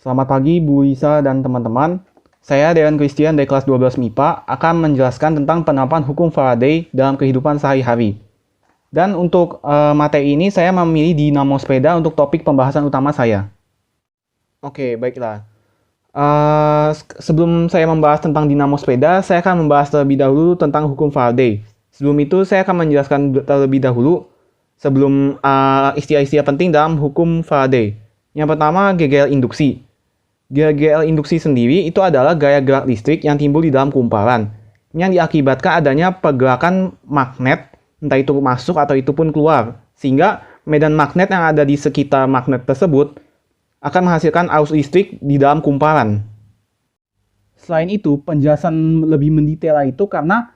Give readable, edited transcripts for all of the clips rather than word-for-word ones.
Selamat pagi Bu Lisa dan teman-teman. Saya Dewan Christian dari kelas 12 MIPA akan menjelaskan tentang penerapan hukum Faraday dalam kehidupan sehari-hari. Dan untuk materi ini saya memilih dinamo sepeda untuk topik pembahasan utama saya. Oke, baiklah. Sebelum saya membahas tentang dinamo sepeda, saya akan membahas terlebih dahulu tentang hukum Faraday. Sebelum itu, saya akan menjelaskan terlebih dahulu sebelum istilah-istilah penting dalam hukum Faraday. Yang pertama, GGL induksi. GGL induksi sendiri itu adalah gaya gerak listrik yang timbul di dalam kumparan, yang diakibatkan adanya pergerakan magnet, entah itu masuk atau itu pun keluar, sehingga medan magnet yang ada di sekitar magnet tersebut akan menghasilkan arus listrik di dalam kumparan. Selain itu, penjelasan lebih mendetail itu karena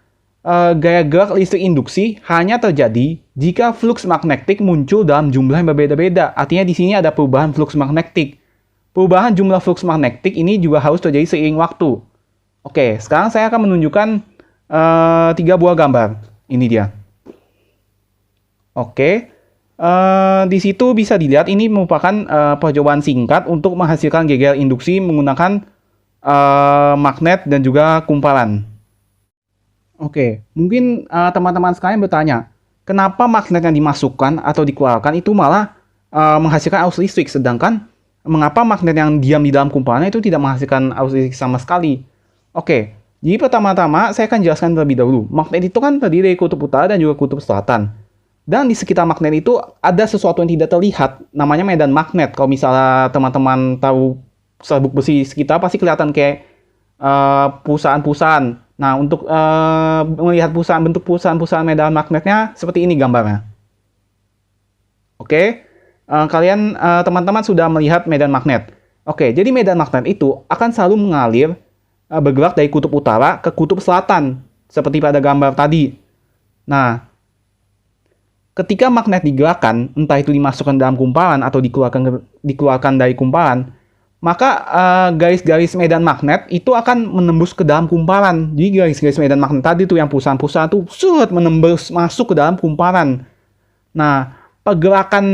gaya gerak listrik induksi hanya terjadi jika flux magnetik muncul dalam jumlah yang berbeda-beda. Artinya di sini ada perubahan flux magnetik. Perubahan jumlah flux magnetik ini juga harus terjadi seiring waktu. Oke, sekarang saya akan menunjukkan 3 buah gambar. Ini dia. Oke, di situ bisa dilihat ini merupakan percobaan singkat untuk menghasilkan GGL induksi menggunakan magnet dan juga kumparan. Oke, mungkin teman-teman sekalian bertanya, kenapa magnet yang dimasukkan atau dikeluarkan itu malah menghasilkan arus listrik, sedangkan mengapa magnet yang diam di dalam kumparan itu tidak menghasilkan arus listrik sama sekali? Oke, jadi pertama-tama saya akan jelaskan terlebih dahulu. Magnet itu kan terdiri dari kutub utara dan juga kutub selatan. Dan di sekitar magnet itu ada sesuatu yang tidak terlihat, namanya medan magnet. Kalau misalnya teman-teman tahu serbuk besi di sekitar, pasti kelihatan kayak pusaran-pusaran. Nah, untuk melihat bentuk pusaran-pusaran medan magnetnya seperti ini gambarnya. Oke, kalian teman-teman sudah melihat medan magnet. Oke, jadi medan magnet itu akan selalu mengalir bergerak dari kutub utara ke kutub selatan, seperti pada gambar tadi. Nah, ketika magnet digerakkan, entah itu dimasukkan dalam kumparan atau dikeluarkan dari kumparan, maka garis-garis medan magnet itu akan menembus ke dalam kumparan. Jadi garis-garis medan magnet tadi tuh yang pusaran-pusaran tuh menembus masuk ke dalam kumparan. Nah, pergerakan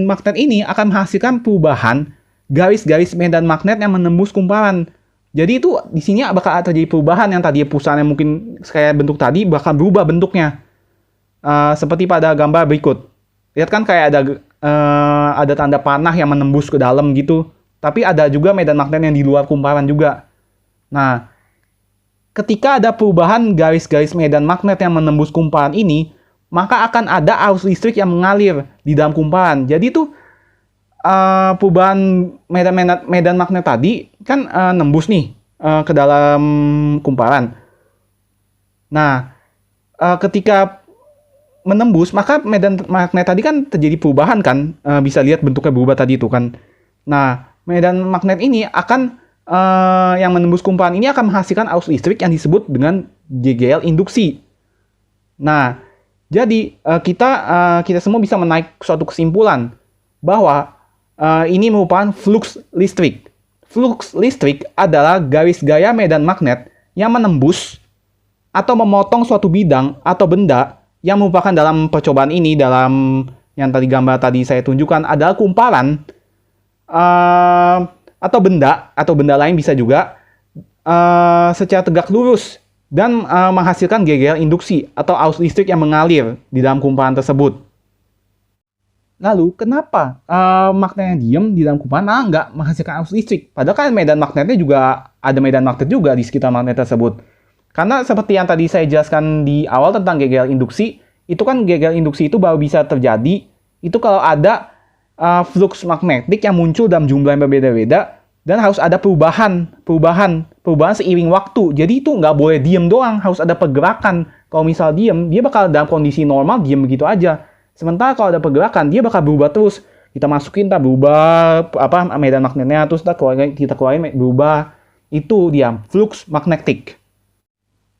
magnet ini akan menghasilkan perubahan garis-garis medan magnet yang menembus kumparan. Jadi itu di sini bakal terjadi perubahan yang tadi pusaran yang mungkin kayak bentuk tadi bakal berubah bentuknya. Seperti pada gambar berikut. Lihat kan kayak ada tanda panah yang menembus ke dalam gitu. Tapi ada juga medan magnet yang di luar kumparan juga. Nah, ketika ada perubahan garis-garis medan magnet yang menembus kumparan ini, maka akan ada arus listrik yang mengalir di dalam kumparan. Jadi itu perubahan medan magnet tadi kan nembus nih ke dalam kumparan. Nah, ketika menembus, maka medan magnet tadi kan terjadi perubahan kan, bisa lihat bentuknya berubah tadi itu kan. Nah, medan magnet ini akan yang menembus kumparan ini akan menghasilkan arus listrik yang disebut dengan GGL induksi. Nah, jadi kita semua bisa menaik suatu kesimpulan bahwa ini merupakan flux listrik. Flux listrik adalah garis gaya medan magnet yang menembus atau memotong suatu bidang atau benda yang merupakan dalam percobaan ini, dalam yang tadi gambar tadi saya tunjukkan adalah kumparan atau benda lain bisa juga secara tegak lurus dan menghasilkan GGL induksi atau arus listrik yang mengalir di dalam kumparan tersebut. Lalu kenapa magnet yang diam di dalam kumparan nggak menghasilkan arus listrik? Padahal kan medan magnetnya juga ada medan magnet juga di sekitar magnet tersebut. Karena seperti yang tadi saya jelaskan di awal tentang GGL induksi, itu kan GGL induksi itu baru bisa terjadi itu kalau ada flux magnetik yang muncul dalam jumlah yang berbeda-beda dan harus ada perubahan seiring waktu. Jadi itu nggak boleh diem doang, harus ada pergerakan. Kalau misal diem, dia bakal dalam kondisi normal diem begitu aja. Sementara kalau ada pergerakan, dia bakal berubah terus. Kita masukin, tak berubah medan magnetnya, terus kita keluarin berubah. Itu dia flux magnetik.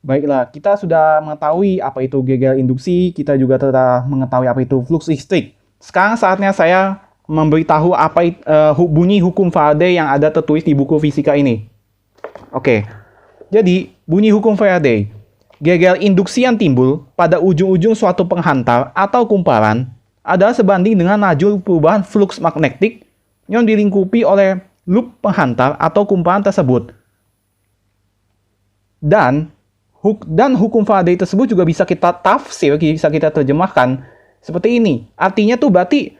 Baiklah, kita sudah mengetahui apa itu GGL induksi, kita juga telah mengetahui apa itu flux listrik. Sekarang saatnya saya memberitahu apa bunyi hukum Faraday yang ada tertulis di buku fisika ini. Oke, jadi bunyi hukum Faraday. GGL induksi yang timbul pada ujung-ujung suatu penghantar atau kumparan adalah sebanding dengan laju perubahan flux magnetik yang dilingkupi oleh loop penghantar atau kumparan tersebut. Dan hukum Faraday tersebut juga bisa kita tafsir, bisa kita terjemahkan seperti ini. Artinya tuh berarti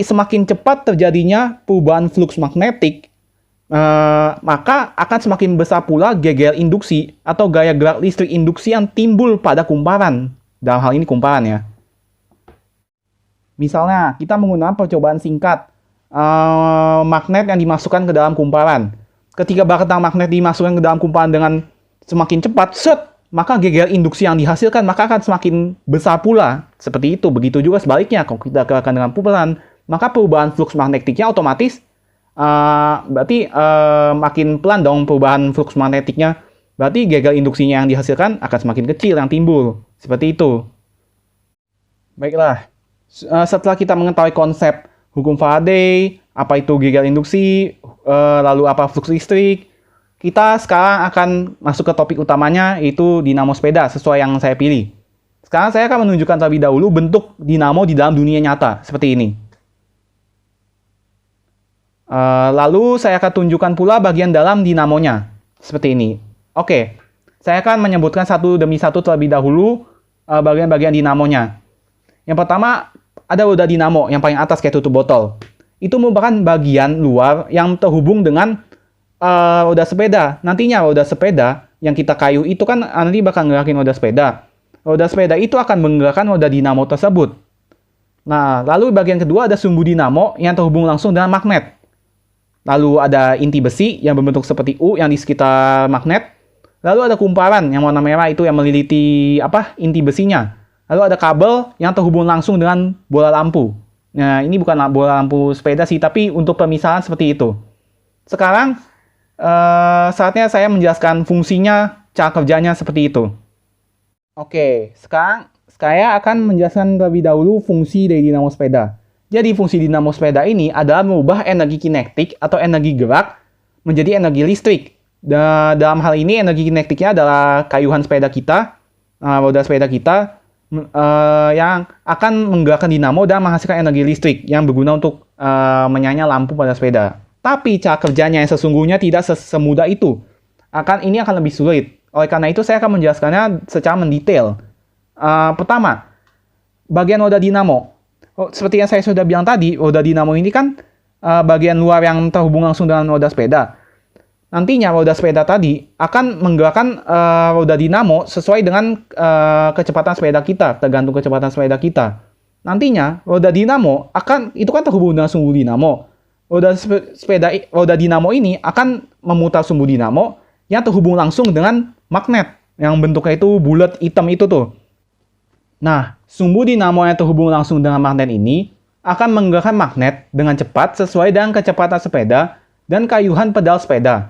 semakin cepat terjadinya perubahan flux magnetik, maka akan semakin besar pula GGL induksi atau gaya gerak listrik induksi yang timbul pada kumparan. Dalam hal ini kumparan ya. Misalnya, kita menggunakan percobaan singkat magnet yang dimasukkan ke dalam kumparan. Ketika batang magnet dimasukkan ke dalam kumparan dengan semakin cepat, maka GGL induksi yang dihasilkan maka akan semakin besar pula. Seperti itu. Begitu juga sebaliknya, kalau kita gerakkan dengan kumparan, maka perubahan flux magnetiknya otomatis berarti makin pelan dong perubahan flux magnetiknya. Berarti GGL induksinya yang dihasilkan akan semakin kecil yang timbul. Seperti itu. Baiklah. Setelah kita mengetahui konsep hukum Faraday, apa itu GGL induksi, lalu apa flux listrik, kita sekarang akan masuk ke topik utamanya, yaitu dinamo sepeda sesuai yang saya pilih. Sekarang saya akan menunjukkan terlebih dahulu bentuk dinamo di dalam dunia nyata, seperti ini. Lalu saya akan tunjukkan pula bagian dalam dinamonya, seperti ini. Oke, saya akan menyebutkan satu demi satu terlebih dahulu bagian-bagian dinamonya. Yang pertama, ada roda dinamo yang paling atas kayak tutup botol. Itu merupakan bagian luar yang terhubung dengan roda sepeda. Nantinya roda sepeda yang kita kayu itu kan nanti bakal ngerakin roda sepeda. Roda sepeda itu akan menggerakkan roda dinamo tersebut. Nah, lalu bagian kedua ada sumbu dinamo yang terhubung langsung dengan magnet. Lalu ada inti besi yang berbentuk seperti U yang di sekitar magnet. Lalu ada kumparan yang warna merah itu yang meliliti inti besinya. Lalu ada kabel yang terhubung langsung dengan bola lampu. Nah, ini bukan bola lampu sepeda sih, tapi untuk pemisahan seperti itu. Sekarang, saatnya saya menjelaskan fungsinya, cara kerjanya seperti itu. Oke, sekarang saya akan menjelaskan terlebih dahulu fungsi dari dinamo sepeda. Jadi, fungsi dinamo sepeda ini adalah mengubah energi kinetik atau energi gerak menjadi energi listrik. Dalam hal ini, energi kinetiknya adalah kayuhan sepeda kita, roda sepeda kita, yang akan menggerakkan dinamo dan menghasilkan energi listrik yang berguna untuk menyala lampu pada sepeda. Tapi cara kerjanya yang sesungguhnya tidak semudah itu. Ini akan lebih sulit. Oleh karena itu saya akan menjelaskannya secara mendetail. Pertama, bagian roda dinamo. Seperti yang saya sudah bilang tadi, roda dinamo ini kan bagian luar yang terhubung langsung dengan roda sepeda. Nantinya roda sepeda tadi akan menggerakkan roda dinamo sesuai dengan kecepatan sepeda kita, tergantung kecepatan sepeda kita. Nantinya roda dinamo itu kan terhubung dengan sumbu dinamo. Roda dinamo ini akan memutar sumbu dinamo yang terhubung langsung dengan magnet yang bentuknya itu bulat hitam itu tuh. Nah, sumbu dinamo yang terhubung langsung dengan magnet ini akan menggerakkan magnet dengan cepat sesuai dengan kecepatan sepeda dan kayuhan pedal sepeda.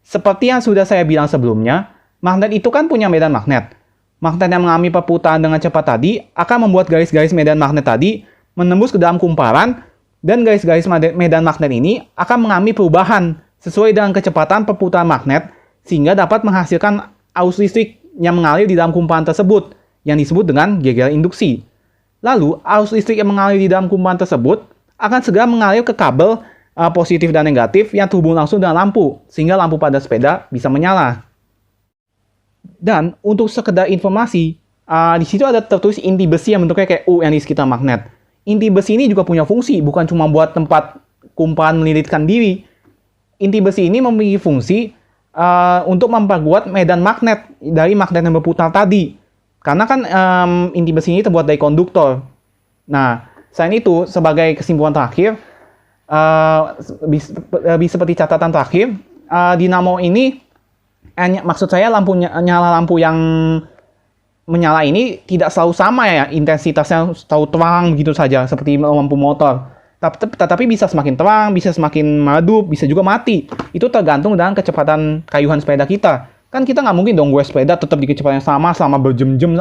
Seperti yang sudah saya bilang sebelumnya, magnet itu kan punya medan magnet. Magnet yang mengalami perputaran dengan cepat tadi akan membuat garis-garis medan magnet tadi menembus ke dalam kumparan, dan garis-garis medan magnet ini akan mengalami perubahan sesuai dengan kecepatan perputaran magnet sehingga dapat menghasilkan arus listrik yang mengalir di dalam kumparan tersebut yang disebut dengan GGL induksi. Lalu, arus listrik yang mengalir di dalam kumparan tersebut akan segera mengalir ke kabel positif dan negatif yang terhubung langsung dengan lampu, sehingga lampu pada sepeda bisa menyala. Dan untuk sekedar informasi, di situ ada tertulis inti besi yang bentuknya kayak U yang di sekitar magnet. Inti besi ini juga punya fungsi, bukan cuma buat tempat kumparan melilitkan diri. Inti besi ini memiliki fungsi untuk memperkuat medan magnet dari magnet yang berputar tadi. Karena kan inti besi ini terbuat dari konduktor. Nah, selain itu, sebagai kesimpulan terakhir, seperti catatan terakhir, dinamo ini, maksud saya nyala lampu yang menyala ini tidak selalu sama ya, intensitasnya selalu terang begitu saja, seperti lampu motor. Tetapi bisa semakin terang, bisa semakin meredup, bisa juga mati. Itu tergantung dengan kecepatan kayuhan sepeda kita. Kan kita nggak mungkin dong gue sepeda tetap di kecepatan yang sama selama berjam-jam,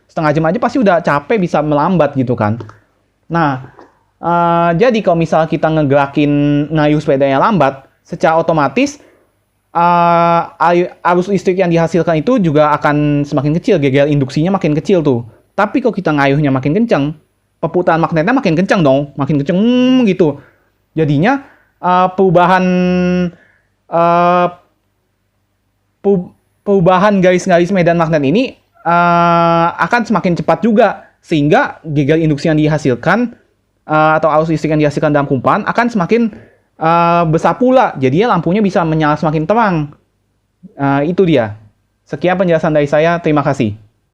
setengah jam aja pasti udah capek, bisa melambat gitu kan. Nah, jadi kalau misal kita ngayuh sepeda yang lambat, secara otomatis arus listrik yang dihasilkan itu juga akan semakin kecil, GGL induksinya makin kecil tuh. Tapi kalau kita ngayuhnya makin kencang, perputaran magnetnya makin kencang dong, makin kencang gitu. Jadinya perubahan eh, perubahan garis-garis medan magnet ini akan semakin cepat juga, sehingga geger induksi yang dihasilkan atau arus listrik yang dihasilkan dalam kumparan akan semakin besar pula. Jadinya lampunya bisa menyala semakin terang. Itu dia. Sekian penjelasan dari saya. Terima kasih.